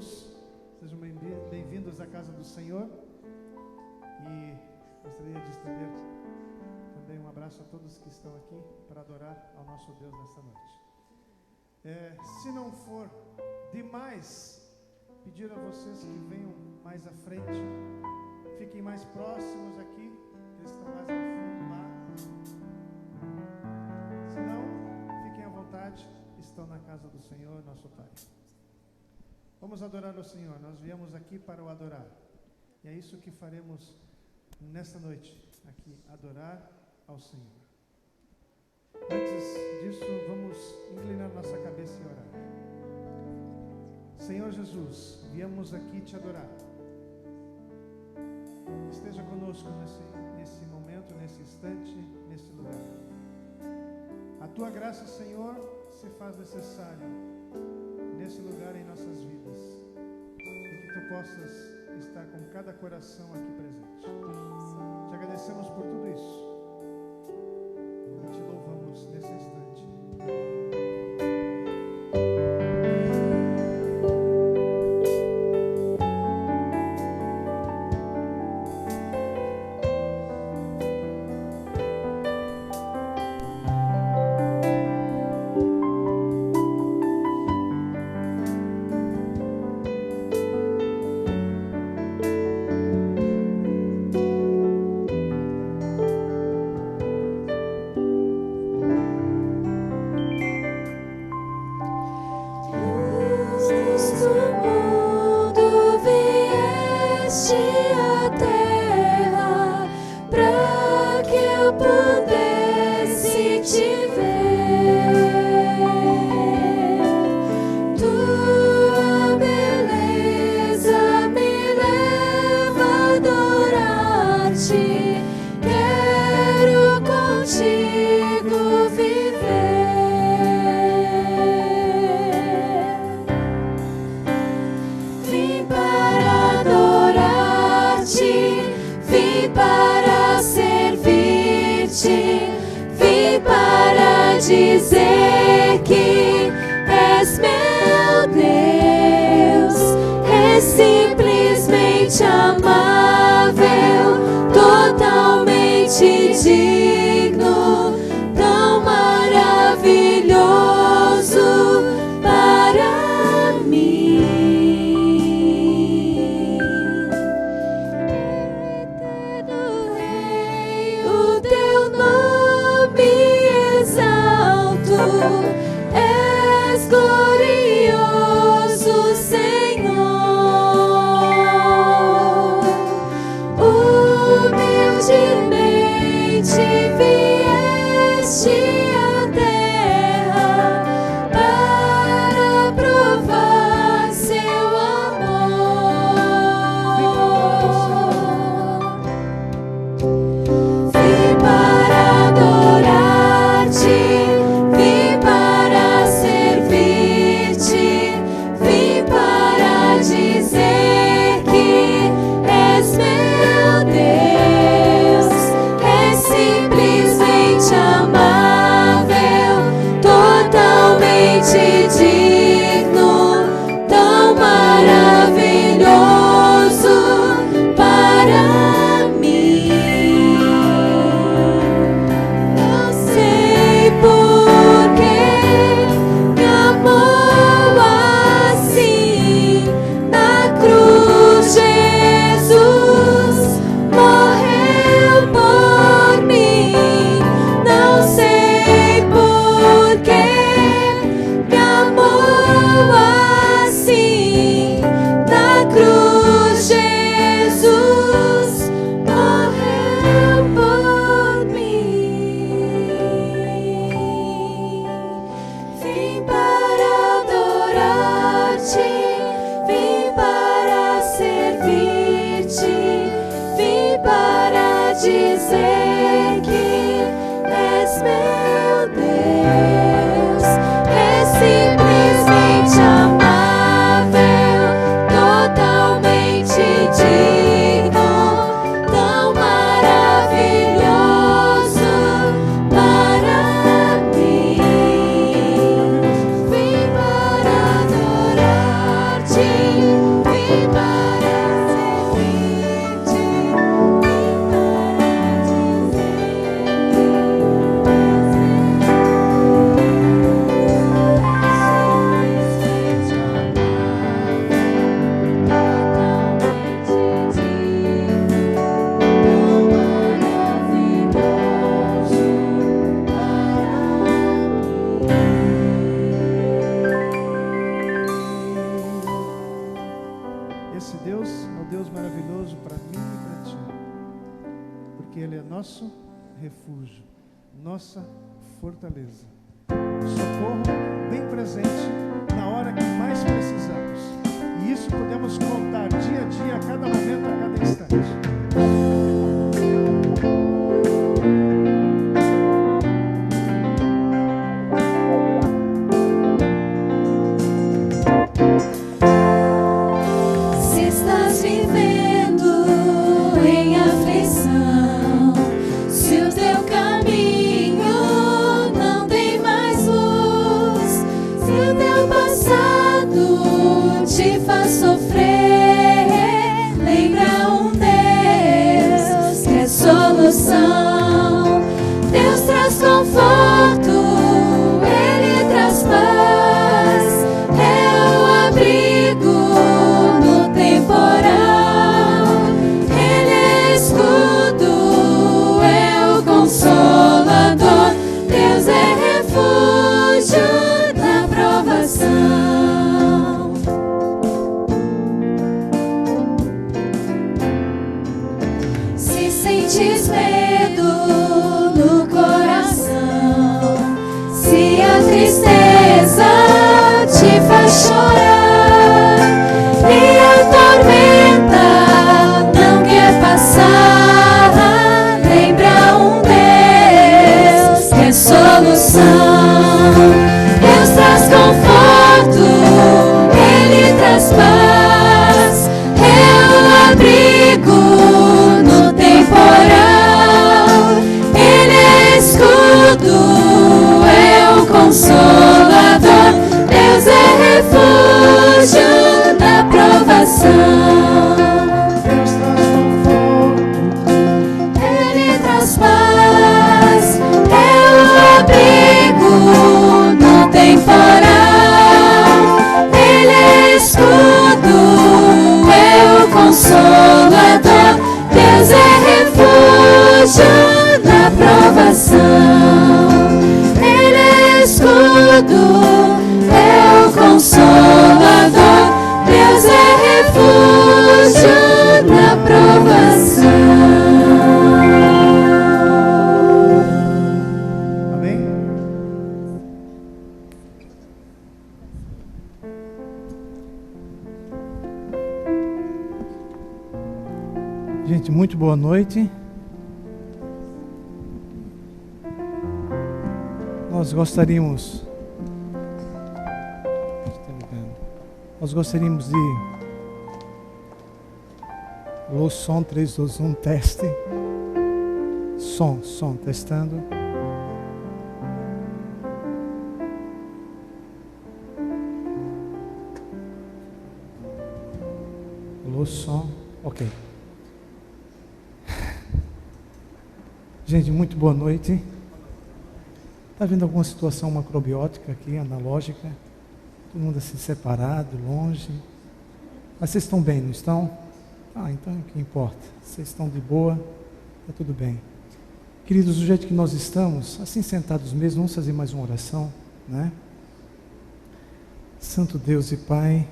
todos, sejam bem-vindos à casa do Senhor, e gostaria de estender também um abraço a todos que estão aqui para adorar ao nosso Deus nesta noite. Se não for demais pedir a vocês que venham mais à frente, fiquem mais próximos aqui, que eles estão mais ao fundo lá. Se não, fiquem à vontade, estão na casa do Senhor, nosso Pai. Vamos adorar o Senhor. Nós viemos aqui para o adorar, e é isso que faremos nesta noite, aqui, adorar ao Senhor. Antes disso, vamos inclinar nossa cabeça e orar. Senhor Jesus, viemos aqui te adorar. Esteja conosco nesse momento, nesse instante, nesse lugar. A tua graça, Senhor, se faz necessária nesse lugar em nossas vidas, e que tu possas estar com cada coração aqui presente. Te agradecemos por tudo isso e te louvamos nesse instante. Dizer que és meu Deus, és simplesmente amável, totalmente digno, tão maravilhoso para mim. Eterno Rei, o teu nome és glorioso, Senhor. Humildemente vieste à terra para provar seu amor. Vim para adorar-te, dizer que és meu Deus, és simplesmente amável, totalmente digno, tão maravilhoso para mim. Não sei por que me amou assim. Jesus morreu por mim. Não sei por que me amou assim. Na cruz Jesus morreu por mim. Vim para adorar-te, vim para servir-te, vim para dizer que és meu Deus, és simplesmente amável, totalmente digno, tão maravilhoso para mim. Vim para adorar-te. maravilhoso para mim e para ti, porque Ele é nosso refúgio, nossa fortaleza, socorro bem presente na hora que mais precisamos. E isso podemos contar dia a dia, a cada momento, a cada instante. Deus traz conforto, Ele traz paz, é o abrigo no temporal, Ele é escudo, é o consolador, Deus é refúgio na provação. Se sentes medo no coração, se a tristeza te faz chorar e a tormenta não quer passar, lembra um Deus que é solução. Deus traz conforto, Ele traz paz, é o abrigo no temporal, Ele é escudo, é o consolador, Deus é refúgio na provação. Deus traz conforto, Ele traz paz, é o abrigo no temporal, Ele é escudo, é o consolador, Deus é refúgio na provação. Ele é escudo, é o consolador, Deus é refúgio na provação. amém? Gente, muito boa noite. Nós gostaríamos de Alô, som 3, 2, 1, teste. Som, testando. Alô, som, ok. Gente, muito boa noite. Está vendo alguma situação macrobiótica aqui, analógica? Todo mundo assim separado, longe. Mas vocês estão bem, não estão? Então o que importa? Vocês estão de boa, está tudo bem. Queridos, do jeito que nós estamos, assim sentados mesmo, vamos fazer mais uma oração, né? Santo Deus e Pai,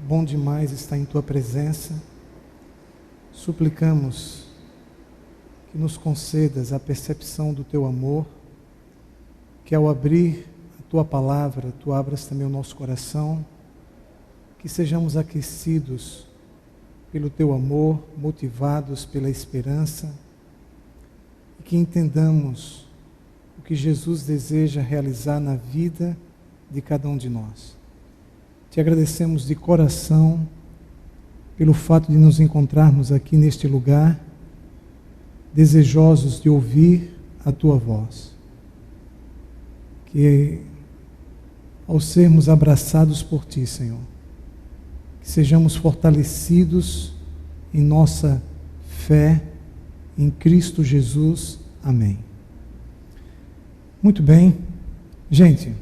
bom demais estar em Tua presença. Suplicamos que nos concedas a percepção do Teu amor, que ao abrir a Tua palavra, Tu abras também o nosso coração, que sejamos aquecidos pelo Teu amor, motivados pela esperança, e que entendamos o que Jesus deseja realizar na vida de cada um de nós. Te agradecemos de coração pelo fato de nos encontrarmos aqui neste lugar, desejosos de ouvir a Tua voz. Que ao sermos abraçados por Ti, Senhor, que sejamos fortalecidos em nossa fé em Cristo Jesus. Amém. Muito bem. Gente,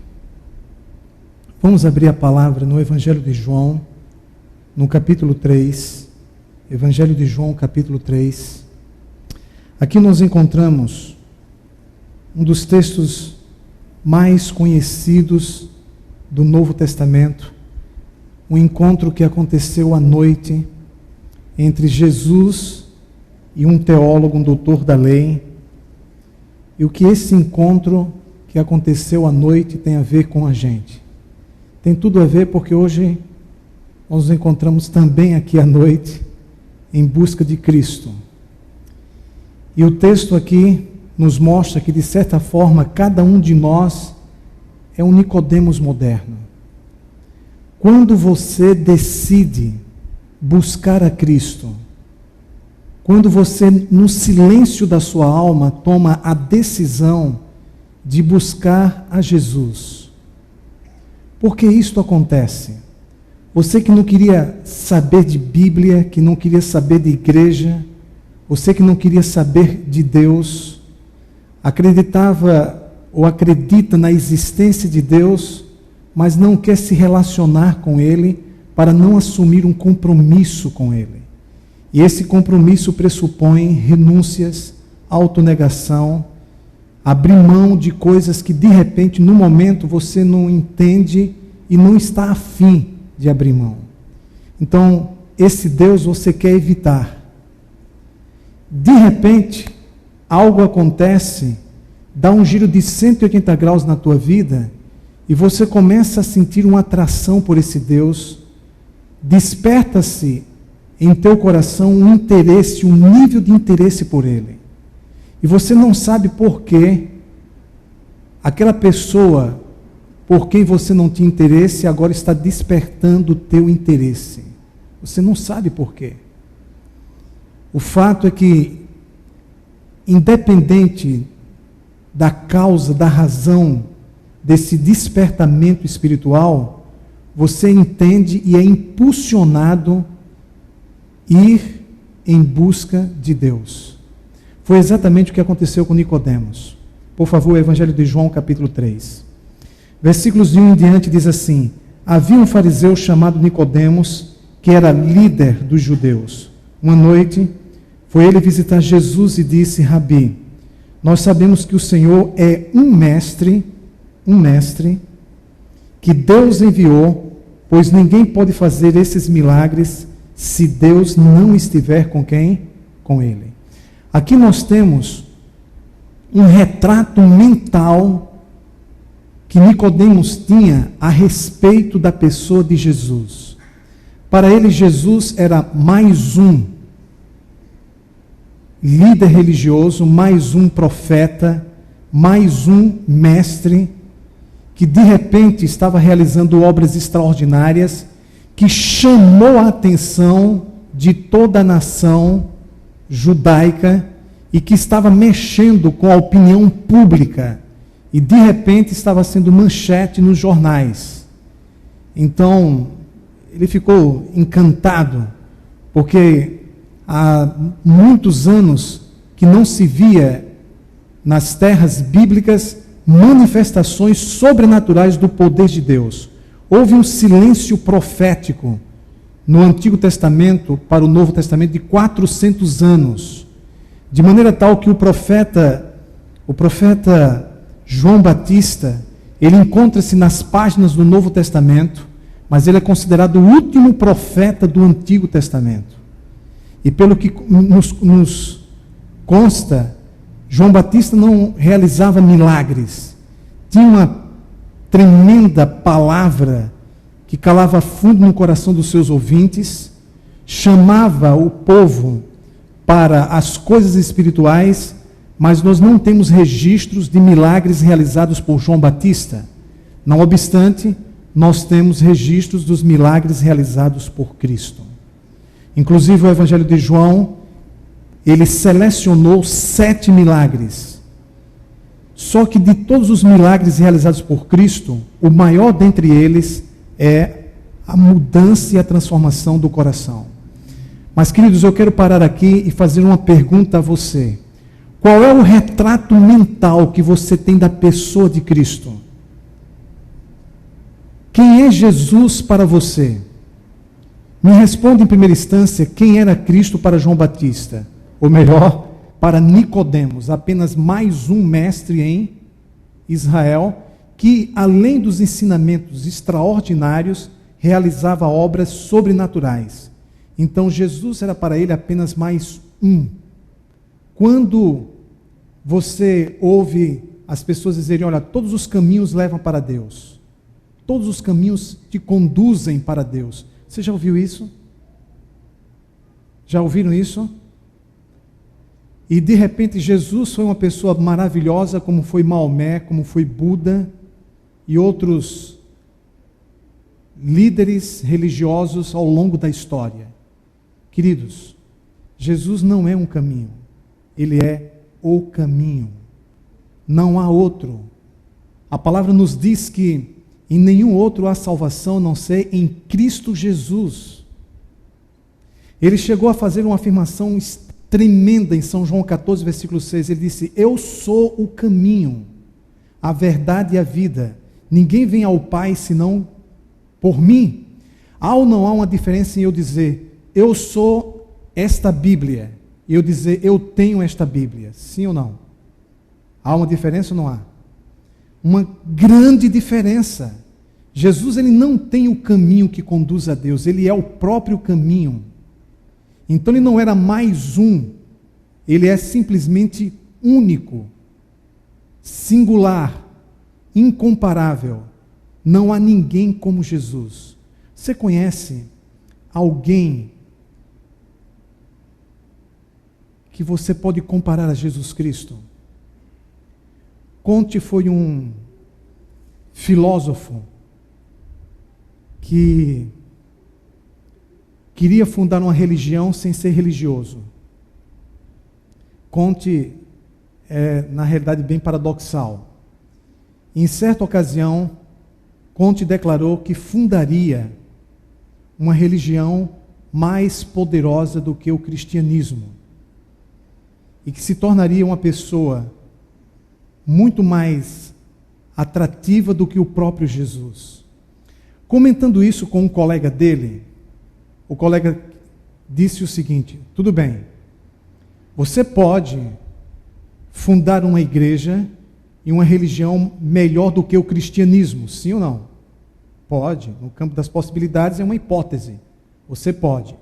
vamos abrir a palavra no Evangelho de João, no capítulo 3. Evangelho de João, capítulo 3. Aqui nós encontramos um dos textos mais conhecidos do Novo Testamento, um encontro que aconteceu à noite entre Jesus e um teólogo, um doutor da lei, e o que esse encontro que aconteceu à noite tem a ver com a gente. Tem tudo a ver porque hoje nós nos encontramos também aqui à noite em busca de Cristo. E o texto aqui nos mostra que, de certa forma, cada um de nós é um Nicodemos moderno. Quando você decide buscar a Cristo, quando você, no silêncio da sua alma, toma a decisão de buscar a Jesus, por que isto acontece? Você que não queria saber de Bíblia, que não queria saber de igreja, você que não queria saber de Deus, acreditava ou acredita na existência de Deus, mas não quer se relacionar com Ele para não assumir um compromisso com Ele. E esse compromisso pressupõe renúncias, autonegação, abrir mão de coisas que de repente, no momento, você não entende e não está afim de abrir mão. Então, esse Deus você quer evitar. De repente, algo acontece, dá um giro de 180 graus na tua vida e você começa a sentir uma atração por esse Deus, desperta-se em teu coração um interesse, um nível de interesse por Ele. E você não sabe por quê aquela pessoa por quem você não tinha interesse agora está despertando o teu interesse. Você não sabe por quê. O fato é que, independente da causa, da razão desse despertamento espiritual, você entende e é impulsionado a ir em busca de Deus. Foi exatamente o que aconteceu com Nicodemos. Por favor, o Evangelho de João, capítulo 3. Versículos de 1 em diante diz assim: havia um fariseu chamado Nicodemos, que era líder dos judeus. Uma noite, foi ele visitar Jesus e disse: Rabi, nós sabemos que o Senhor é um mestre, que Deus enviou, pois ninguém pode fazer esses milagres se Deus não estiver com quem? Com ele. Aqui nós temos um retrato mental que Nicodemos tinha a respeito da pessoa de Jesus. Para ele, Jesus era mais um líder religioso, mais um profeta, mais um mestre, que de repente estava realizando obras extraordinárias, que chamou a atenção de toda a nação judaica e que estava mexendo com a opinião pública e de repente estava sendo manchete nos jornais. Então, ele ficou encantado, porque há muitos anos que não se via nas terras bíblicas manifestações sobrenaturais do poder de Deus. Houve um silêncio profético no Antigo Testamento para o Novo Testamento de 400 anos, de maneira tal que o profeta João Batista, ele encontra-se nas páginas do Novo Testamento, mas ele é considerado o último profeta do Antigo Testamento. E pelo que nos consta, João Batista não realizava milagres, tinha uma tremenda palavra que calava fundo no coração dos seus ouvintes, chamava o povo para as coisas espirituais, mas nós não temos registros de milagres realizados por João Batista. Não obstante, nós temos registros dos milagres realizados por Cristo. Inclusive o Evangelho de João, ele selecionou 7 milagres. Só que de todos os milagres realizados por Cristo, o maior dentre eles é a mudança e a transformação do coração. Mas, queridos, eu quero parar aqui e fazer uma pergunta a você. Qual é o retrato mental que você tem da pessoa de Cristo? Quem é Jesus para você? Me responda em primeira instância quem era Cristo para João Batista. Ou melhor, para Nicodemos, apenas mais um mestre em Israel, que além dos ensinamentos extraordinários, realizava obras sobrenaturais. Então Jesus era para ele apenas mais um. Quando você ouve as pessoas dizerem, olha, todos os caminhos levam para Deus, todos os caminhos te conduzem para Deus. Você já ouviu isso? Já ouviram isso? E de repente Jesus foi uma pessoa maravilhosa, como foi Maomé, como foi Buda e outros líderes religiosos ao longo da história. Queridos, Jesus não é um caminho, ele é o caminho. Não há outro. A palavra nos diz que em nenhum outro há salvação a não ser em Cristo Jesus. Ele chegou a fazer uma afirmação tremenda em São João 14, versículo 6. Ele disse, eu sou o caminho, a verdade e a vida. Ninguém vem ao Pai senão por mim. Há ou não há uma diferença em eu dizer, eu sou esta Bíblia, e eu dizer, eu tenho esta Bíblia? Sim ou não? Há uma diferença ou não há? Uma grande diferença. Jesus, ele não tem o caminho que conduz a Deus, ele é o próprio caminho. Então ele não era mais um, ele é simplesmente único, singular, incomparável. Não há ninguém como Jesus. Você conhece alguém que você pode comparar a Jesus Cristo? Conte foi um filósofo que queria fundar uma religião sem ser religioso. Conte na realidade, bem paradoxal. Em certa ocasião, Conte declarou que fundaria uma religião mais poderosa do que o cristianismo e que se tornaria uma pessoa muito mais atrativa do que o próprio Jesus. Comentando isso com um colega dele, o colega disse o seguinte: tudo bem, você pode fundar uma igreja e uma religião melhor do que o cristianismo, sim ou não? Pode, no campo das possibilidades é uma hipótese, você pode.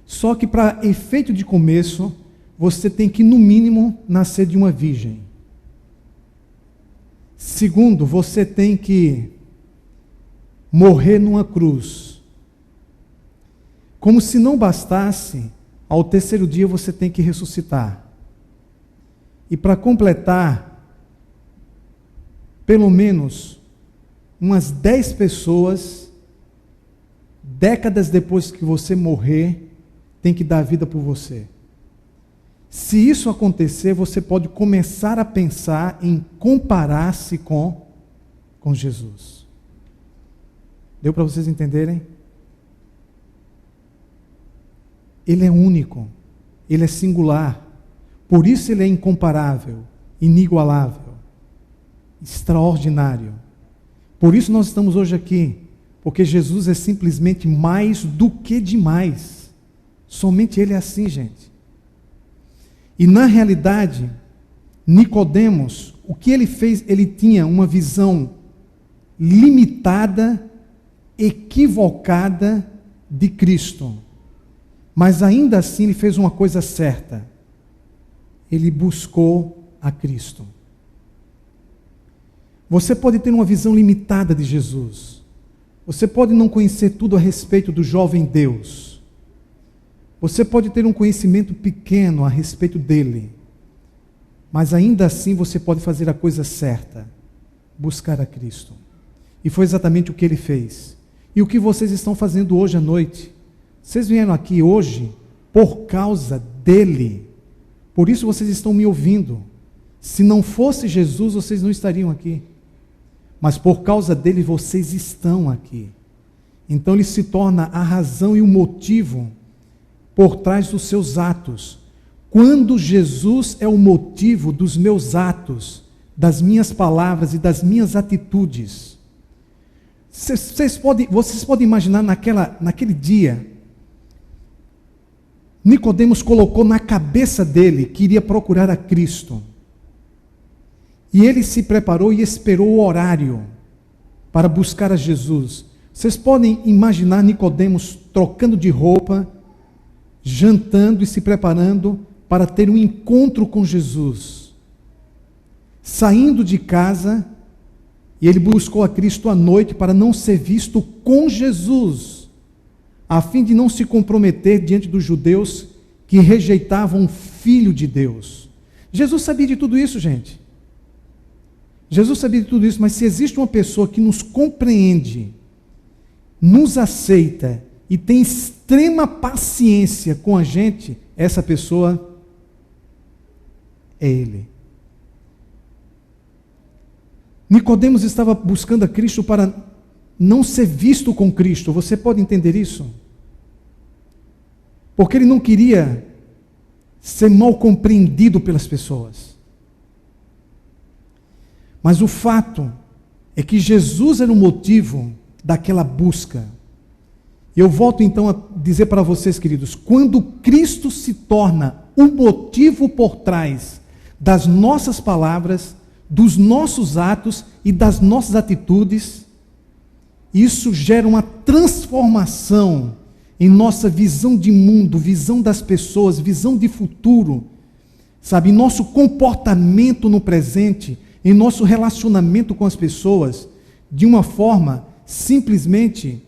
Só que para efeito de começo, você tem que no mínimo nascer de uma virgem. Segundo, você tem que morrer numa cruz. Como se não bastasse, ao terceiro dia você tem que ressuscitar. E para completar, pelo menos umas 10 pessoas, décadas depois que você morrer, tem que dar a vida por você. Se isso acontecer, você pode começar a pensar em comparar-se com Jesus. Deu para vocês entenderem? Ele é único, ele é singular, por isso ele é incomparável, inigualável, extraordinário. Por isso nós estamos hoje aqui, porque Jesus é simplesmente mais do que demais. Somente ele é assim, gente. E na realidade, Nicodemos, o que ele fez? Ele tinha uma visão limitada, equivocada de Cristo. Mas ainda assim ele fez uma coisa certa. Ele buscou a Cristo. Você pode ter uma visão limitada de Jesus. Você pode não conhecer tudo a respeito do jovem Deus. Você pode ter um conhecimento pequeno a respeito dele. Mas ainda assim você pode fazer a coisa certa. Buscar a Cristo. E foi exatamente o que ele fez. E o que vocês estão fazendo hoje à noite? Vocês vieram aqui hoje por causa dele. Por isso vocês estão me ouvindo. Se não fosse Jesus, vocês não estariam aqui. Mas por causa dele, vocês estão aqui. Então ele se torna a razão e o motivo por trás dos seus atos. Quando Jesus é o motivo dos meus atos, das minhas palavras e das minhas atitudes. Vocês podem imaginar naquele dia, Nicodemos colocou na cabeça dele que iria procurar a Cristo. E ele se preparou e esperou o horário para buscar a Jesus. Vocês podem imaginar Nicodemos trocando de roupa, jantando e se preparando para ter um encontro com Jesus. Saindo de casa, e ele buscou a Cristo à noite para não ser visto com Jesus, a fim de não se comprometer diante dos judeus que rejeitavam o Filho de Deus. Jesus sabia de tudo isso, gente. Jesus sabia de tudo isso, mas se existe uma pessoa que nos compreende, nos aceita e tem extrema paciência com a gente, essa pessoa é Ele. Nicodemos estava buscando a Cristo para não ser visto com Cristo. Você pode entender isso? Porque ele não queria ser mal compreendido pelas pessoas. Mas o fato é que Jesus era o motivo daquela busca. Eu volto então a dizer para vocês, queridos, quando Cristo se torna o motivo por trás das nossas palavras, dos nossos atos e das nossas atitudes, isso gera uma transformação em nossa visão de mundo, visão das pessoas, visão de futuro, sabe, em nosso comportamento no presente, em nosso relacionamento com as pessoas, de uma forma simplesmente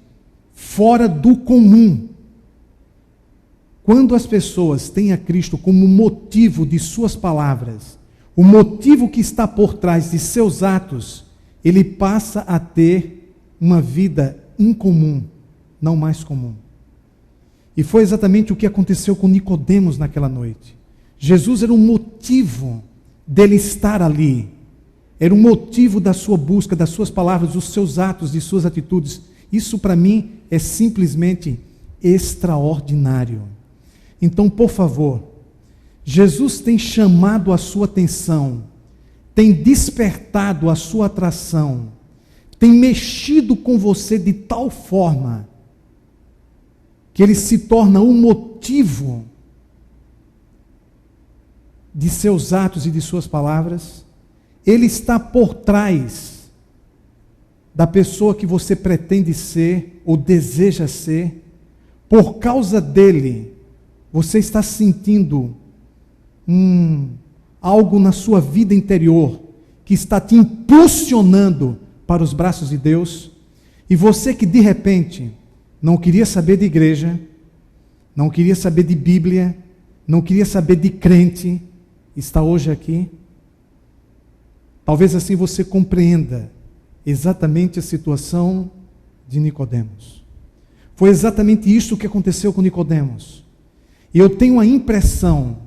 fora do comum. Quando as pessoas têm a Cristo como motivo de suas palavras, o motivo que está por trás de seus atos, ele passa a ter uma vida incomum, não mais comum. E foi exatamente o que aconteceu com Nicodemos naquela noite. Jesus era o motivo dele estar ali. Era o motivo da sua busca, das suas palavras, dos seus atos, de suas atitudes. Isso para mim é simplesmente extraordinário. Então, por favor, Jesus tem chamado a sua atenção, tem despertado a sua atração, tem mexido com você de tal forma que ele se torna o motivo de seus atos e de suas palavras. Ele está por trás da pessoa que você pretende ser ou deseja ser. Por causa dele, você está sentindo algo na sua vida interior que está te impulsionando para os braços de Deus. E você que de repente não queria saber de igreja, não queria saber de Bíblia, não queria saber de crente, está hoje aqui. Talvez assim você compreenda exatamente a situação de Nicodemos. Foi exatamente isso que aconteceu com Nicodemos. E eu tenho a impressão,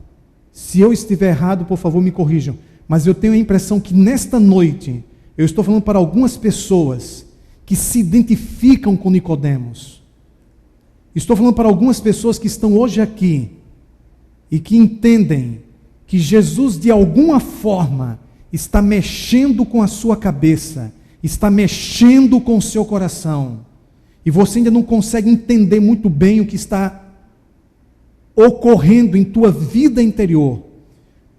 se eu estiver errado, por favor me corrijam, mas eu tenho a impressão que nesta noite, eu estou falando para algumas pessoas que se identificam com Nicodemos. Estou falando para algumas pessoas que estão hoje aqui e que entendem que Jesus de alguma forma está mexendo com a sua cabeça, está mexendo com o seu coração, e você ainda não consegue entender muito bem o que está ocorrendo em tua vida interior,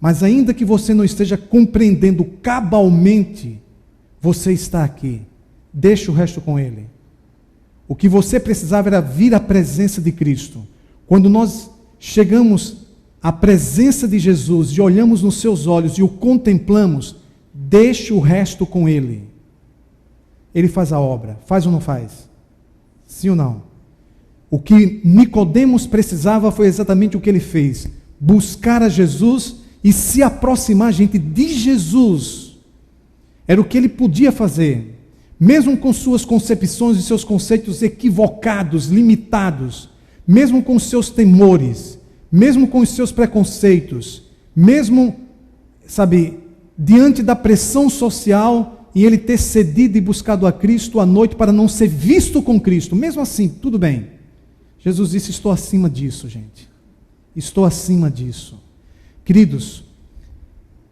mas ainda que você não esteja compreendendo cabalmente, você está aqui. Deixa o resto com Ele. O que você precisava era vir à presença de Cristo. Quando nós chegamos à presença de Jesus e olhamos nos seus olhos e o contemplamos, deixa o resto com Ele. Ele faz a obra. Faz ou não faz? Sim ou não? O que Nicodemos precisava foi exatamente o que ele fez. Buscar a Jesus e se aproximar, gente, de Jesus. Era o que ele podia fazer. Mesmo com suas concepções e seus conceitos equivocados, limitados, mesmo com seus temores, mesmo com os seus preconceitos, mesmo, diante da pressão social e ele ter cedido e buscado a Cristo à noite para não ser visto com Cristo, mesmo assim, tudo bem. Jesus disse, estou acima disso, gente. Estou acima disso. Queridos,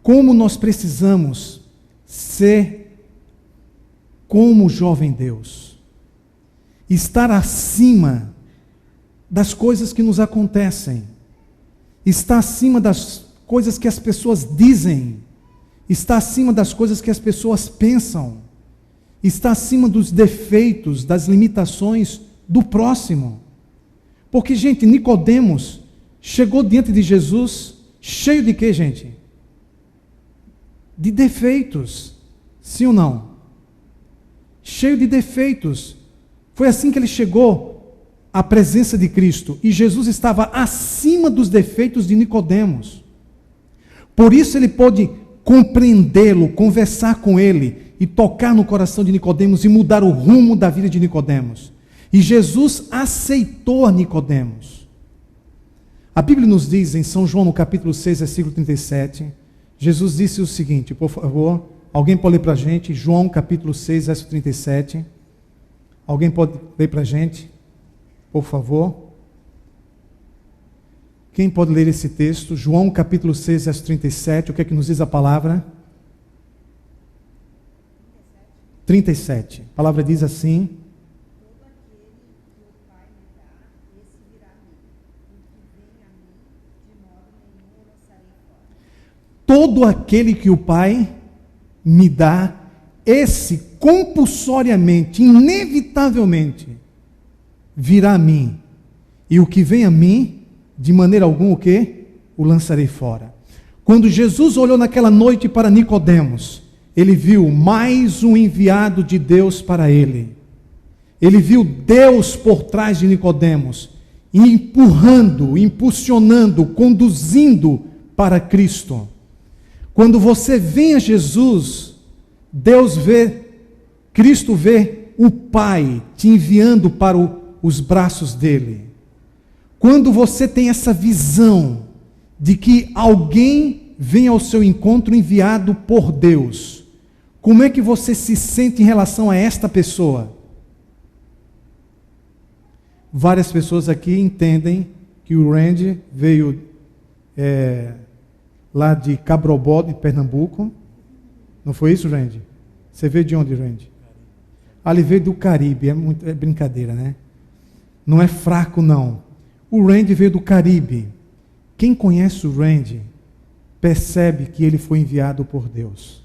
como nós precisamos ser como o jovem Deus, estar acima das coisas que nos acontecem, estar acima das coisas que as pessoas dizem, estar acima das coisas que as pessoas pensam, estar acima dos defeitos, das limitações do próximo. Porque, gente, Nicodemos chegou diante de Jesus cheio de quê, gente? De defeitos. Sim ou não? Cheio de defeitos. Foi assim que ele chegou à presença de Cristo. E Jesus estava acima dos defeitos de Nicodemos. Por isso ele pôde compreendê-lo, conversar com ele e tocar no coração de Nicodemos e mudar o rumo da vida de Nicodemos. E Jesus aceitou a Nicodemos. A Bíblia nos diz em São João, no capítulo 6, versículo 37, Jesus disse o seguinte, por favor, alguém pode ler para a gente, João capítulo 6, verso 37. Alguém pode ler para a gente, por favor? Quem pode ler esse texto? João capítulo 6, verso 37, o que é que nos diz a palavra? 37. A palavra diz assim: todo aquele que o Pai me dá, esse compulsoriamente, inevitavelmente, virá a mim. E o que vem a mim, de maneira alguma, o quê? O lançarei fora. Quando Jesus olhou naquela noite para Nicodemos, ele viu mais um enviado de Deus para ele. Ele viu Deus por trás de Nicodemos, empurrando, impulsionando, conduzindo para Cristo. Quando você vem a Jesus, Deus vê, Cristo vê o Pai te enviando para os braços dele. Quando você tem essa visão de que alguém vem ao seu encontro enviado por Deus, como é que você se sente em relação a esta pessoa? Várias pessoas aqui entendem que o Randy veio lá de Cabrobó, de Pernambuco. Não foi isso, Randy? Você veio de onde, Randy? Ele veio do Caribe, é brincadeira, né? Não é fraco, não. O Randy veio do Caribe. Quem conhece o Randy percebe que ele foi enviado por Deus.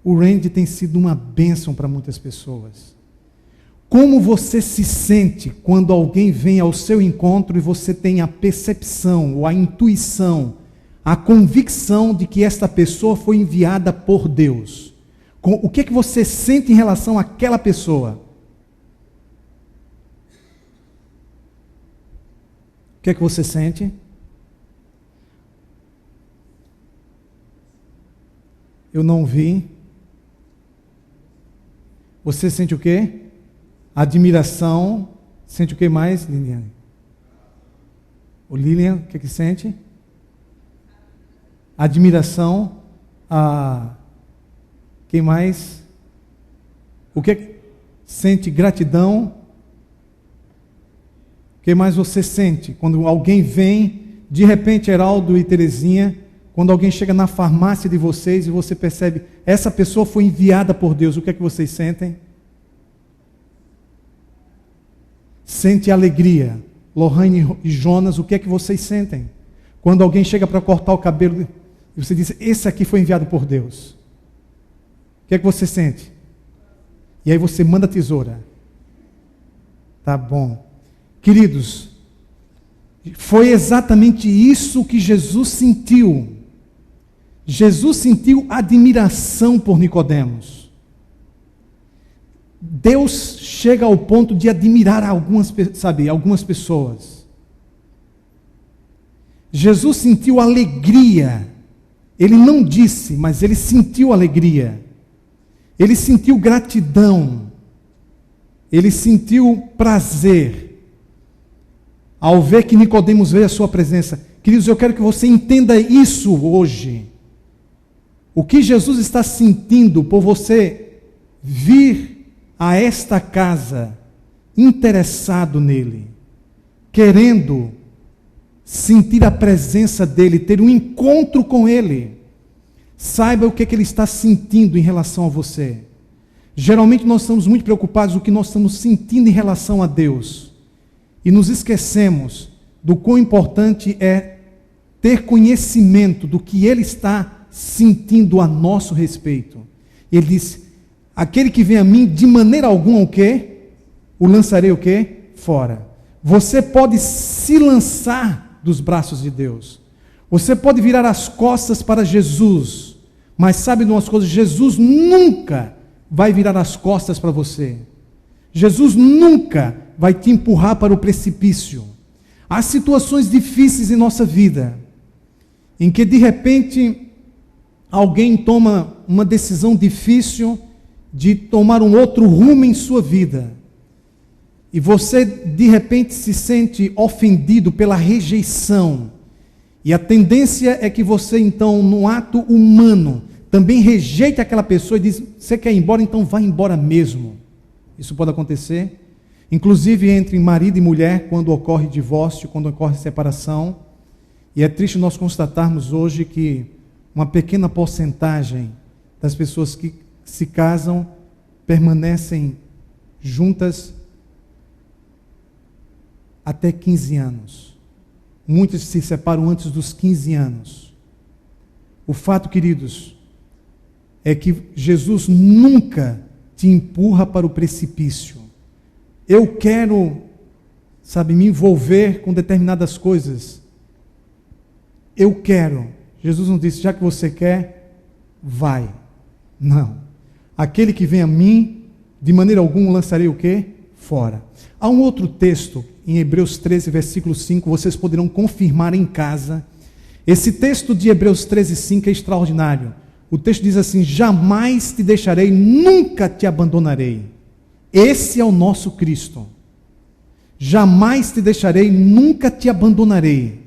O Randy tem sido uma bênção para muitas pessoas. Como você se sente quando alguém vem ao seu encontro e você tem a percepção, ou a intuição, a convicção de que esta pessoa foi enviada por Deus? O que é que você sente em relação àquela pessoa? O que é que você sente? Eu não vi. Você sente o quê? Admiração. Sente o que mais, Liliane? O Lilian, o que é que sente? Admiração. Quem mais? O que é que sente? Gratidão. O que mais você sente quando alguém vem, de repente, Heraldo e Terezinha, quando alguém chega na farmácia de vocês e você percebe, essa pessoa foi enviada por Deus, o que é que vocês sentem? Sente alegria. Lohane e Jonas, o que é que vocês sentem? Quando alguém chega para cortar o cabelo e você diz, esse aqui foi enviado por Deus. O que é que você sente? E aí você manda a tesoura. Tá bom. Queridos, foi exatamente isso que Jesus sentiu. Jesus sentiu admiração por Nicodemos. Deus chega ao ponto de admirar algumas pessoas. Jesus sentiu alegria. Ele não disse, mas ele sentiu alegria. Ele sentiu gratidão. Ele sentiu prazer ao ver que Nicodemos veio à sua presença. Queridos, eu quero que você entenda isso hoje. O que Jesus está sentindo por você vir a esta casa interessado nele, querendo sentir a presença dele, ter um encontro com ele. Saiba o que ele está sentindo em relação a você. Geralmente nós estamos muito preocupados com o que nós estamos sentindo em relação a Deus. E nos esquecemos do quão importante é ter conhecimento do que Ele está sentindo a nosso respeito. Ele disse, aquele que vem a mim, de maneira alguma o quê? O lançarei o quê? Fora. Você pode se lançar dos braços de Deus. Você pode virar as costas para Jesus, mas sabe de umas coisas? Jesus nunca vai virar as costas para você. Jesus nunca vai te empurrar para o precipício. Há situações difíceis em nossa vida, em que de repente alguém toma uma decisão difícil de tomar um outro rumo em sua vida. E você de repente se sente ofendido pela rejeição. E a tendência é que você então, no ato humano, também rejeite aquela pessoa e diz: você quer ir embora, então vá embora mesmo. Isso pode acontecer, inclusive entre marido e mulher, quando ocorre divórcio, quando ocorre separação. E é triste nós constatarmos hoje que uma pequena porcentagem das pessoas que se casam permanecem juntas até 15 anos. Muitos se separam antes dos 15 anos. O fato, queridos, é que Jesus nunca te empurra para o precipício. Eu quero, me envolver com determinadas coisas. Eu quero. Jesus não disse: já que você quer, vai. Não. Aquele que vem a mim, de maneira alguma lançarei o quê? Fora. Há um outro texto, em Hebreus 13, versículo 5, vocês poderão confirmar em casa. Esse texto de Hebreus 13, 5 é extraordinário. O texto diz assim: jamais te deixarei, nunca te abandonarei. Esse é o nosso Cristo. Jamais te deixarei, nunca te abandonarei.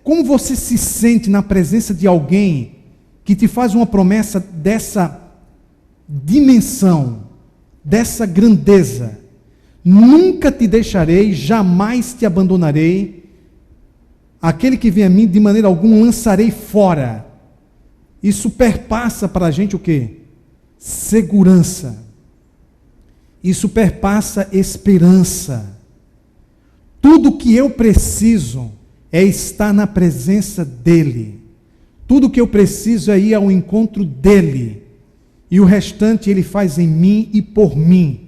Como você se sente na presença de alguém que te faz uma promessa dessa dimensão, dessa grandeza? Nunca te deixarei, jamais te abandonarei. Aquele que vem a mim, de maneira alguma lançarei fora. Isso perpassa para a gente o quê? Segurança. Isso perpassa esperança. Tudo que eu preciso é estar na presença dEle. Tudo que eu preciso é ir ao encontro dEle. E o restante Ele faz em mim e por mim.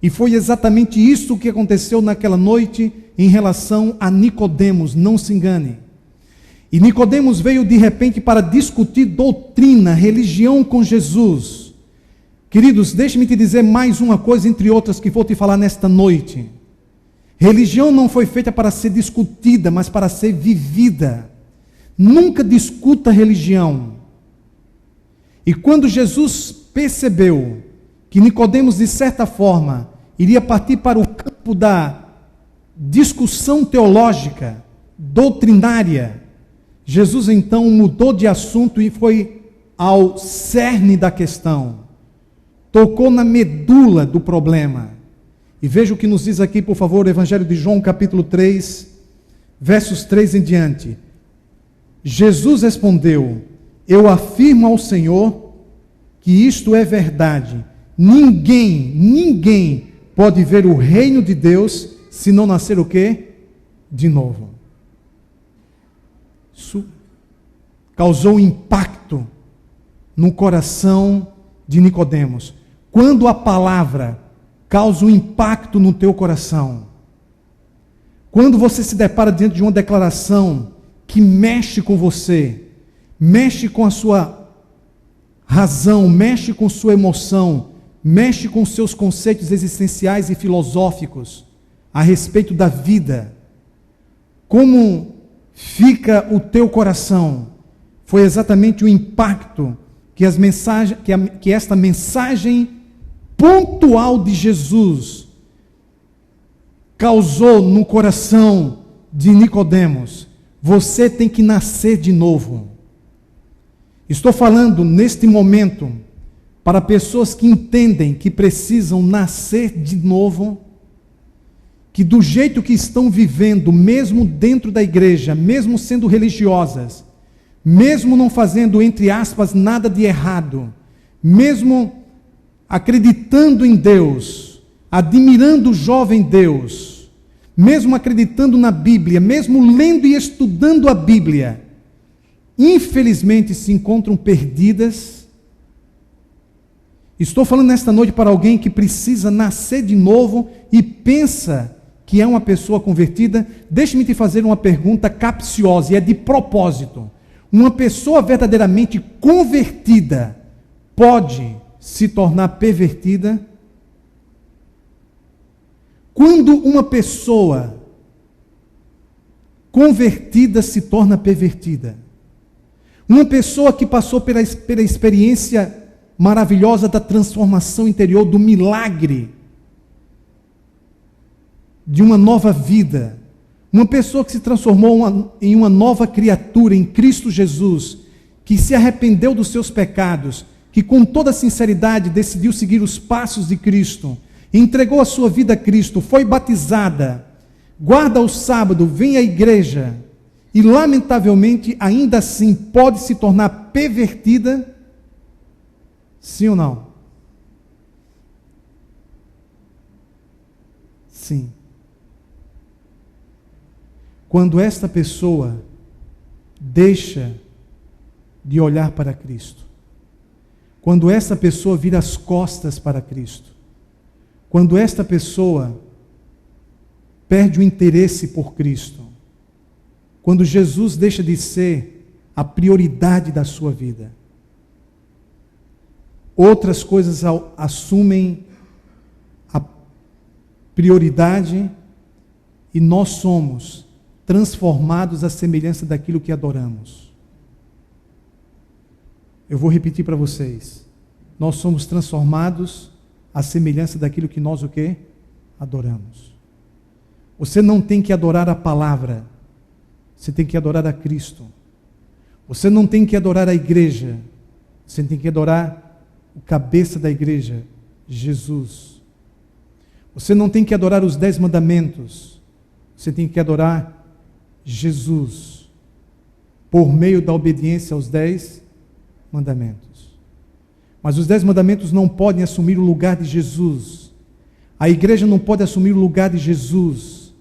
E foi exatamente isso que aconteceu naquela noite em relação a Nicodemos, não se engane. E Nicodemos veio de repente para discutir doutrina, religião com Jesus. Queridos, deixe-me te dizer mais uma coisa entre outras que vou te falar nesta noite. Religião não foi feita para ser discutida, mas para ser vivida. Nunca discuta religião. E quando Jesus percebeu que Nicodemos, de certa forma, iria partir para o campo da discussão teológica, doutrinária, Jesus então mudou de assunto e foi ao cerne da questão. Tocou na medula do problema. E veja o que nos diz aqui, por favor, o Evangelho de João, capítulo 3, versos 3 em diante. Jesus respondeu: eu afirmo ao Senhor que isto é verdade. Ninguém pode ver o reino de Deus se não nascer o quê? De novo. Isso causou impacto no coração de Nicodemos. Quando a palavra causa um impacto no teu coração, quando você se depara diante de uma declaração que mexe com você, mexe com a sua razão, mexe com sua emoção, mexe com seus conceitos existenciais e filosóficos a respeito da vida, como fica o teu coração? Foi exatamente o impacto que esta mensagem pontual de Jesus causou no coração de Nicodemos. Você tem que nascer de novo. Estou falando neste momento para pessoas que entendem que precisam nascer de novo, que do jeito que estão vivendo, mesmo dentro da igreja, mesmo sendo religiosas, mesmo não fazendo, entre aspas, nada de errado, mesmo acreditando em Deus, admirando o jovem Deus, mesmo acreditando na Bíblia, mesmo lendo e estudando a Bíblia, infelizmente se encontram perdidas. Estou falando nesta noite para alguém que precisa nascer de novo e pensa que é uma pessoa convertida, deixe-me te fazer uma pergunta capciosa, e é de propósito. Uma pessoa verdadeiramente convertida pode se tornar pervertida? Quando uma pessoa convertida se torna pervertida? Uma pessoa que passou pela experiência maravilhosa da transformação interior, do milagre de uma nova vida, uma pessoa que se transformou em uma nova criatura em Cristo Jesus, que se arrependeu dos seus pecados, que com toda sinceridade decidiu seguir os passos de Cristo, entregou a sua vida a Cristo, foi batizada, guarda o sábado, vem à igreja, e lamentavelmente ainda assim pode se tornar pervertida? Sim ou não? Sim. Quando esta pessoa deixa de olhar para Cristo, quando esta pessoa vira as costas para Cristo, quando esta pessoa perde o interesse por Cristo, quando Jesus deixa de ser a prioridade da sua vida, outras coisas assumem a prioridade e nós somos transformados à semelhança daquilo que adoramos. Eu vou repetir para vocês. Nós somos transformados à semelhança daquilo que nós o quê? Adoramos. Você não tem que adorar a palavra, você tem que adorar a Cristo. Você não tem que adorar a igreja, você tem que adorar o cabeça da igreja, Jesus. Você não tem que adorar os 10 mandamentos, você tem que adorar Jesus, por meio da obediência aos 10 mandamentos. Mas os 10 mandamentos não podem assumir o lugar de Jesus. A igreja não pode assumir o lugar de Jesus.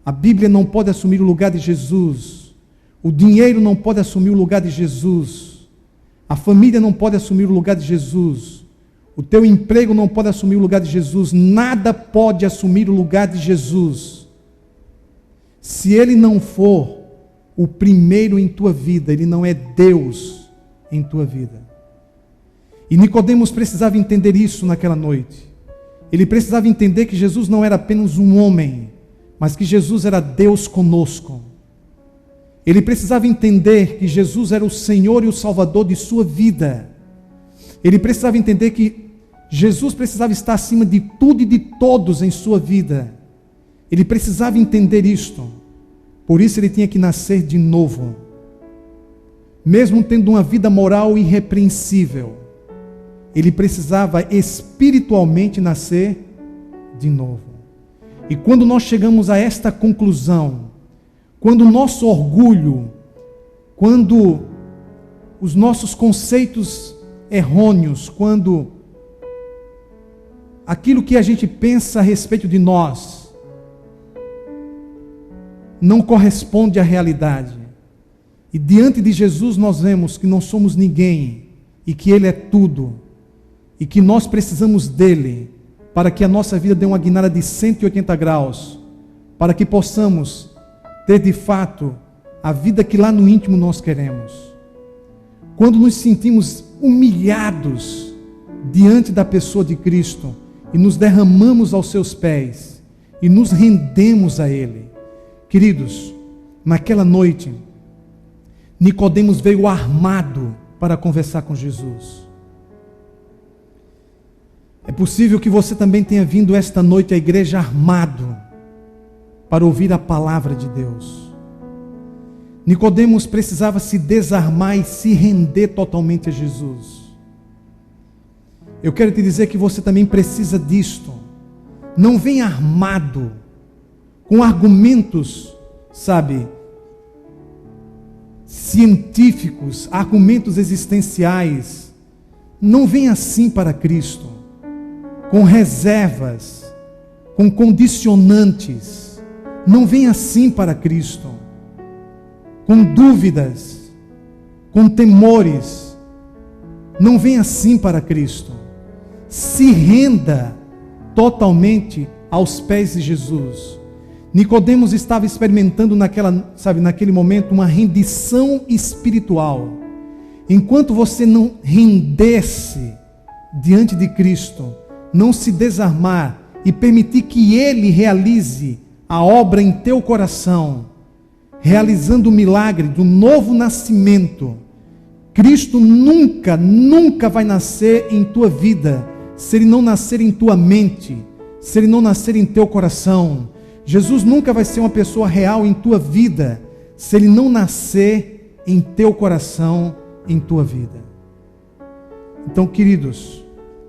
A Bíblia não pode assumir o lugar de Jesus. O dinheiro não pode assumir o lugar de Jesus. A família não pode assumir o lugar de Jesus. O teu emprego não pode assumir o lugar de Jesus. Nada pode assumir o lugar de Jesus. Se ele não for o primeiro em tua vida, ele não é Deus em tua vida. E Nicodemos precisava entender isso naquela noite. Ele precisava entender que Jesus não era apenas um homem, mas que Jesus era Deus conosco. Ele precisava entender que Jesus era o Senhor e o Salvador de sua vida. Ele precisava entender que Jesus precisava estar acima de tudo e de todos em sua vida. Ele precisava entender isto. Por isso ele tinha que nascer de novo. Mesmo tendo uma vida moral irrepreensível, ele precisava espiritualmente nascer de novo. E quando nós chegamos a esta conclusão, quando o nosso orgulho, quando os nossos conceitos errôneos, quando aquilo que a gente pensa a respeito de nós não corresponde à realidade, e diante de Jesus nós vemos que não somos ninguém, e que Ele é tudo, e que nós precisamos dEle, para que a nossa vida dê uma guinada de 180 graus, para que possamos ter de fato a vida que lá no íntimo nós queremos. Quando nos sentimos humilhados diante da pessoa de Cristo, e nos derramamos aos seus pés, e nos rendemos a Ele. Queridos, naquela noite, Nicodemos veio armado para conversar com Jesus. É possível que você também tenha vindo esta noite à igreja armado para ouvir a palavra de Deus. Nicodemos precisava se desarmar e se render totalmente a Jesus. Eu quero te dizer que você também precisa disto. Não vem armado com argumentos, científicos, argumentos existenciais. Não vem assim para Cristo, com reservas, com condicionantes. Não vem assim para Cristo, com dúvidas, com temores. Não vem assim para Cristo. Se renda totalmente aos pés de Jesus. Nicodemos estava experimentando naquele momento uma rendição espiritual. Enquanto você não render-se diante de Cristo, não se desarmar e permitir que Ele realize a obra em teu coração, realizando o milagre do novo nascimento, Cristo nunca vai nascer em tua vida, se Ele não nascer em tua mente, se Ele não nascer em teu coração. Jesus nunca vai ser uma pessoa real em tua vida, se Ele não nascer em teu coração, em tua vida. Então, queridos,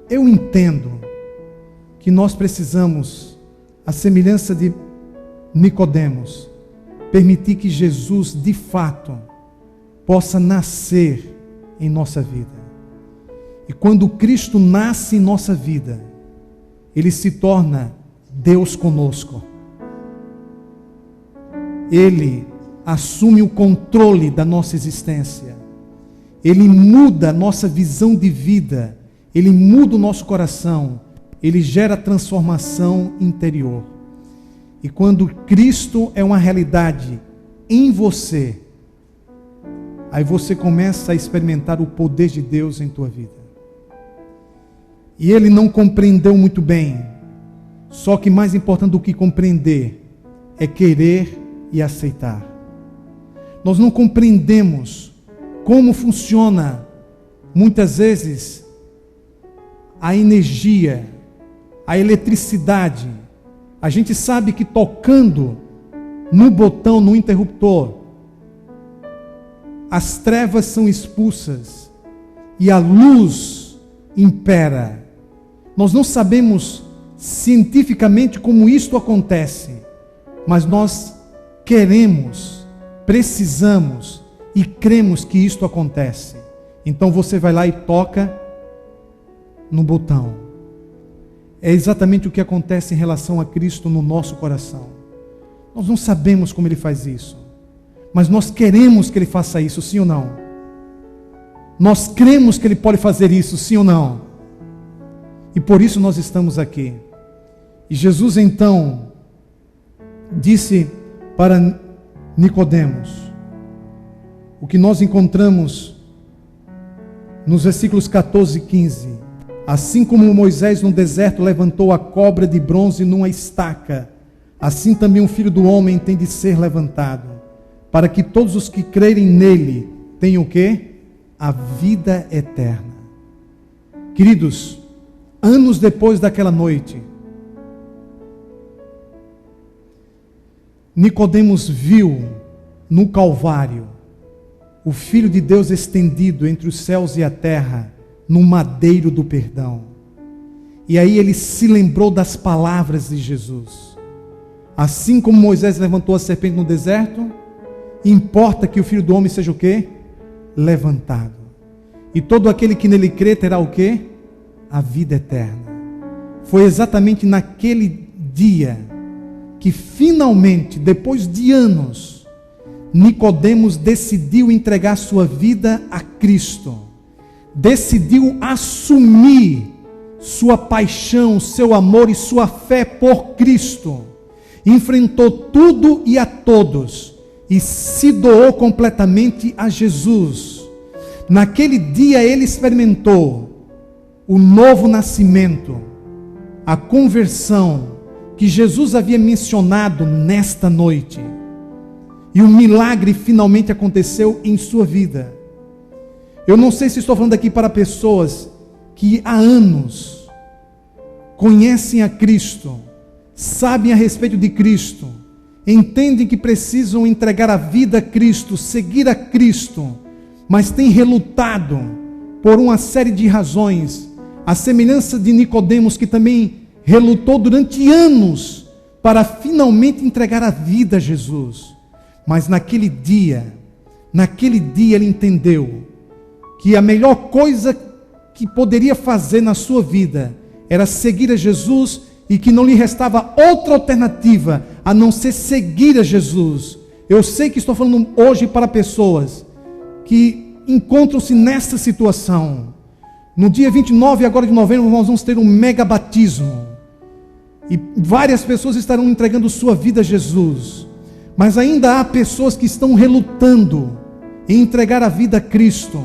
eu entendo que nós precisamos, à semelhança de Nicodemos, permitir que Jesus, de fato, possa nascer em nossa vida. E quando Cristo nasce em nossa vida, Ele se torna Deus conosco. Ele assume o controle da nossa existência. Ele muda a nossa visão de vida. Ele muda o nosso coração. Ele gera transformação interior. E quando Cristo é uma realidade em você, aí você começa a experimentar o poder de Deus em tua vida. E ele não compreendeu muito bem. Só que mais importante do que compreender é querer e aceitar. Nós não compreendemos como funciona muitas vezes a energia, a eletricidade. A gente sabe que tocando no botão, no interruptor, as trevas são expulsas e a luz impera. Nós não sabemos cientificamente como isto acontece, mas nós queremos, precisamos e cremos que isto acontece. Então você vai lá e toca no botão. É exatamente o que acontece em relação a Cristo no nosso coração. Nós não sabemos como Ele faz isso, mas nós queremos que Ele faça isso, sim ou não? Nós cremos que Ele pode fazer isso, sim ou não? E por isso nós estamos aqui. E Jesus então disse para Nicodemos o que nós encontramos nos versículos 14 e 15. Assim como Moisés no deserto levantou a cobra de bronze numa estaca, assim também o Filho do Homem tem de ser levantado, para que todos os que crerem nele tenham o quê? A vida eterna. Queridos, anos depois daquela noite, Nicodemos viu no Calvário o Filho de Deus estendido entre os céus e a terra, no madeiro do perdão. E aí ele se lembrou das palavras de Jesus. Assim como Moisés levantou a serpente no deserto, importa que o Filho do Homem seja o quê? Levantado. E todo aquele que nele crê terá o quê? A vida eterna. Foi exatamente naquele dia que finalmente, depois de anos, Nicodemos decidiu entregar sua vida a Cristo. Decidiu assumir sua paixão, seu amor e sua fé por Cristo. Enfrentou tudo e a todos e se doou completamente a Jesus. Naquele dia ele experimentou o novo nascimento, a conversão que Jesus havia mencionado nesta noite. E o milagre finalmente aconteceu em sua vida. Eu não sei se estou falando aqui para pessoas que há anos conhecem a Cristo, sabem a respeito de Cristo, entendem que precisam entregar a vida a Cristo, seguir a Cristo, mas têm relutado por uma série de razões, à semelhança de Nicodemos, que também relutou durante anos para finalmente entregar a vida a Jesus. Mas naquele dia ele entendeu que a melhor coisa que poderia fazer na sua vida era seguir a Jesus e que não lhe restava outra alternativa a não ser seguir a Jesus. Eu sei que estou falando hoje para pessoas que encontram-se nessa situação. No dia 29 agora de novembro nós vamos ter um mega batismo. E várias pessoas estarão entregando sua vida a Jesus. Mas ainda há pessoas que estão relutando em entregar a vida a Cristo.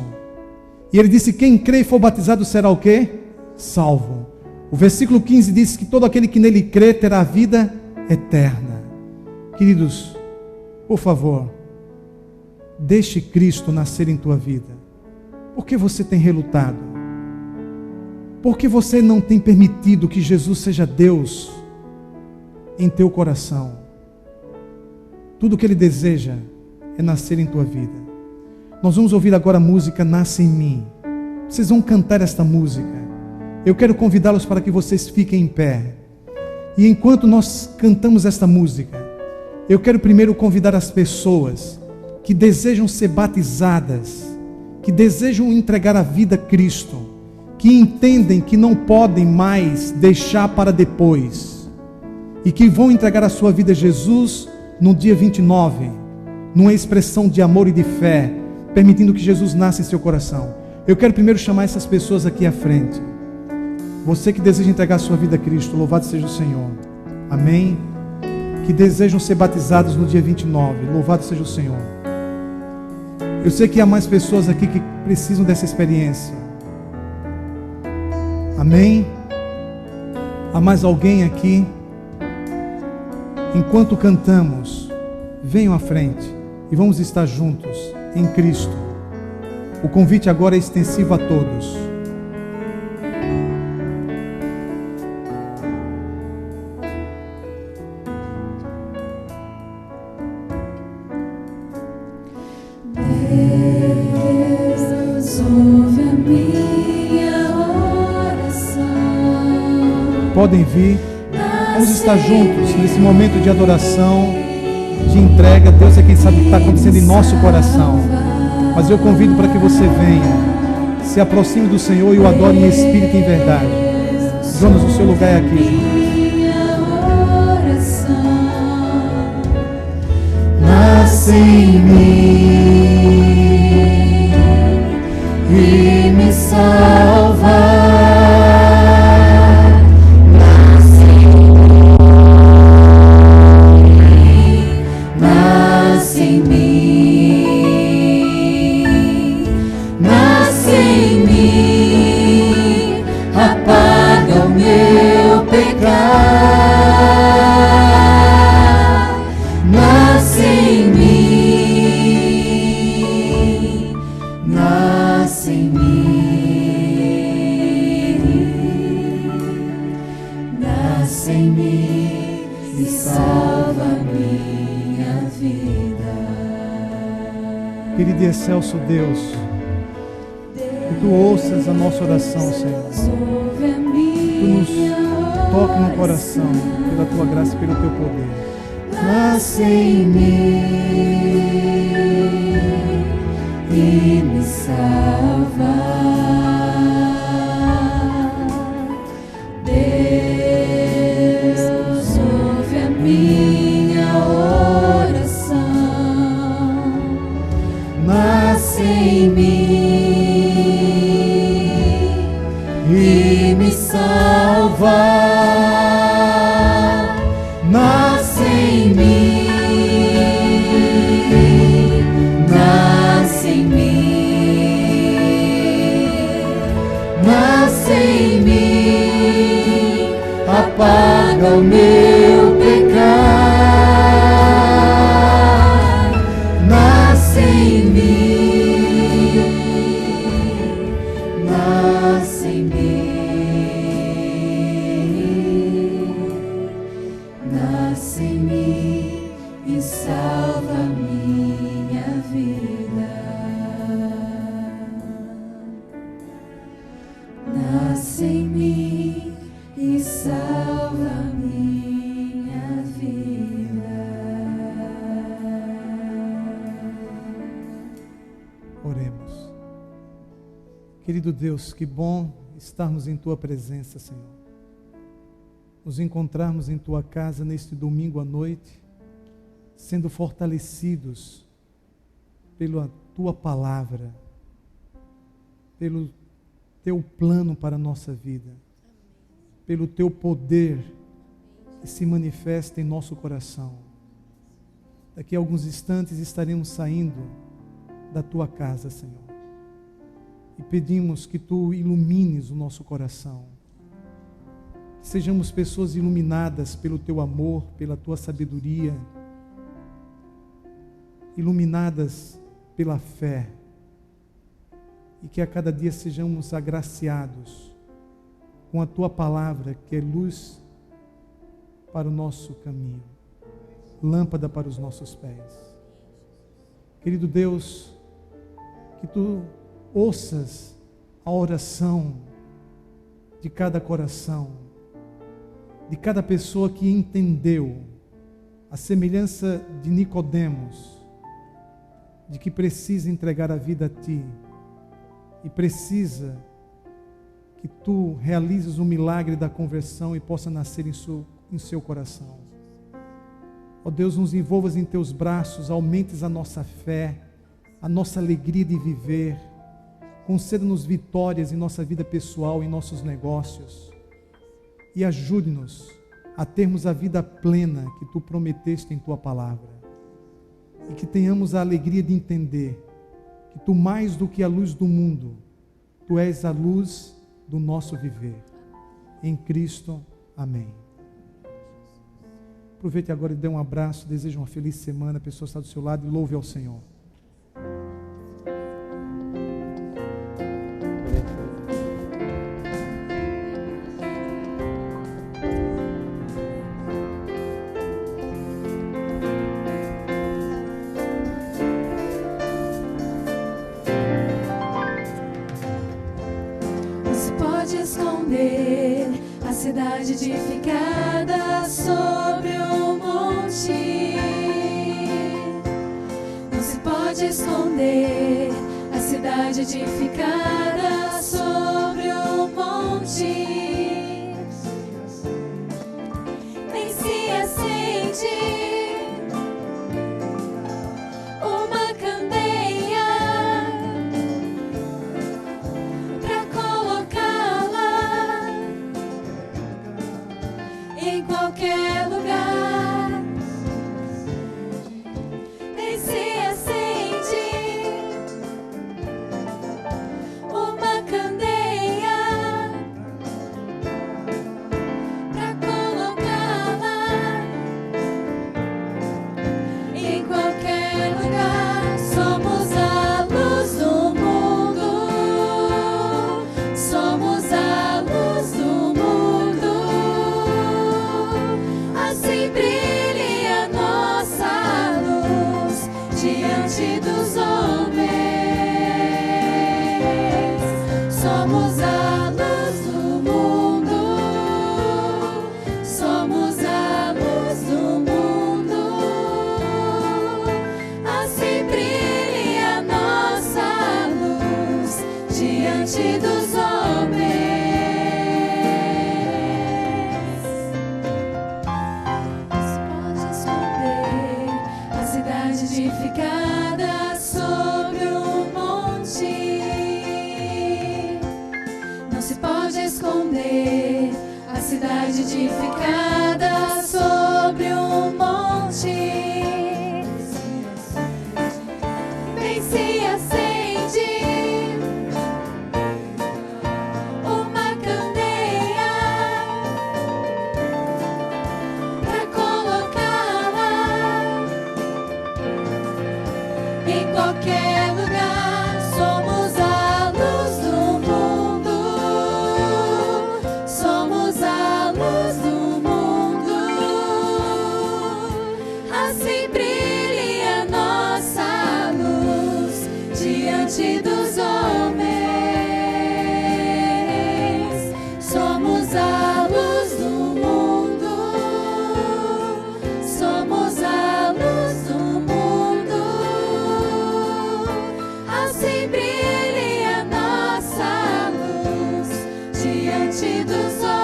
E ele disse: quem crê e for batizado será o quê? Salvo. O versículo 15 diz que todo aquele que nele crê terá a vida eterna. Queridos, por favor, deixe Cristo nascer em tua vida. Por que você tem relutado? Por que você não tem permitido que Jesus seja Deus em teu coração? Tudo o que Ele deseja é nascer em tua vida. Nós vamos ouvir agora a música Nasce em Mim. Vocês vão cantar esta música. Eu quero convidá-los para que vocês fiquem em pé. E enquanto nós cantamos esta música, eu quero primeiro convidar as pessoas que desejam ser batizadas, que desejam entregar a vida a Cristo, que entendem que não podem mais deixar para depois, e que vão entregar a sua vida a Jesus no dia 29, numa expressão de amor e de fé, permitindo que Jesus nasça em seu coração. Eu quero primeiro chamar essas pessoas aqui à frente. Você que deseja entregar a sua vida a Cristo, louvado seja o Senhor. Amém? Que desejam ser batizados no dia 29, louvado seja o Senhor. Eu sei que há mais pessoas aqui que precisam dessa experiência. Amém? Há mais alguém aqui? Enquanto cantamos, venham à frente e vamos estar juntos em Cristo. O convite agora é extensivo a todos. Deus, ouve a minha oração. Podem vir. Vamos estar juntos nesse momento de adoração, de entrega. Deus é quem sabe o que está acontecendo em nosso coração. Mas eu convido para que você venha, se aproxime do Senhor e o adore em espírito e em verdade. Jonas, o seu lugar é aqui. Nasce em mim e me salva. Querido e excelso Deus, que Tu ouças a nossa oração, Senhor. Tu nos toque no coração, pela Tua graça e pelo Teu poder. Nasce em mim e me salva. Deus, ouve a minha oração. Nasce em mim e me salva. Nasce em mim, nasce em mim, nasce em mim, apaga o meu pecar. Nasce em mim, nasce em mim, nasce em mim e salva a minha vida. Nasce em mim e salva a minha vida. Oremos. Querido Deus, que bom estarmos em Tua presença, Senhor. Nos encontrarmos em Tua casa neste domingo à noite, sendo fortalecidos pela Tua palavra, pelo Teu plano para a nossa vida, pelo Teu poder e se manifesta em nosso coração. Daqui a alguns instantes estaremos saindo da tua casa, Senhor. E pedimos que tu ilumines o nosso coração. Que sejamos pessoas iluminadas pelo teu amor, pela tua sabedoria, iluminadas pela fé. E que a cada dia sejamos agraciados com a tua palavra, que é luz para o nosso caminho, lâmpada para os nossos pés. Querido Deus, que tu ouças a oração de cada coração, de cada pessoa que entendeu, a semelhança de Nicodemos, de que precisa entregar a vida a ti e precisa que tu realizes o milagre da conversão e possa nascer em seu coração. Ó Deus, nos envolvas em teus braços, aumentes a nossa fé, a nossa alegria de viver, conceda-nos vitórias em nossa vida pessoal, em nossos negócios, e ajude-nos a termos a vida plena que tu prometeste em tua palavra, e que tenhamos a alegria de entender que tu, mais do que a luz do mundo, tu és a luz do nosso viver. Em Cristo, amém. Aproveite agora e dê um abraço, desejo uma feliz semana, a pessoa está do seu lado e louve ao Senhor. A cidade edificada sobre o monte, não se pode esconder. A cidade edificada sobre o monte, nem se acende uma candeia pra colocá-la em qualquer lugar, nem se acende uma candeia pra colocá-la em qualquer lugar. Somos a luz do mundo, somos a luz do mundo. Assim brilha a nossa luz diante dos homens. Somos a luz do mundo, somos a luz do mundo. Assim brilha a nossa luz diante dos homens. Edificada sobre o monte, não se pode esconder. A cidade edificada sobre o monte, bem se acende uma candeia pra colocá-la em qualquer lugar. Somos a luz do mundo, somos a luz do mundo. Assim brilha a nossa luz diante dos homens. Somos a luz do mundo, somos a luz do mundo. Assim brilha a nossa luz diante dos homens.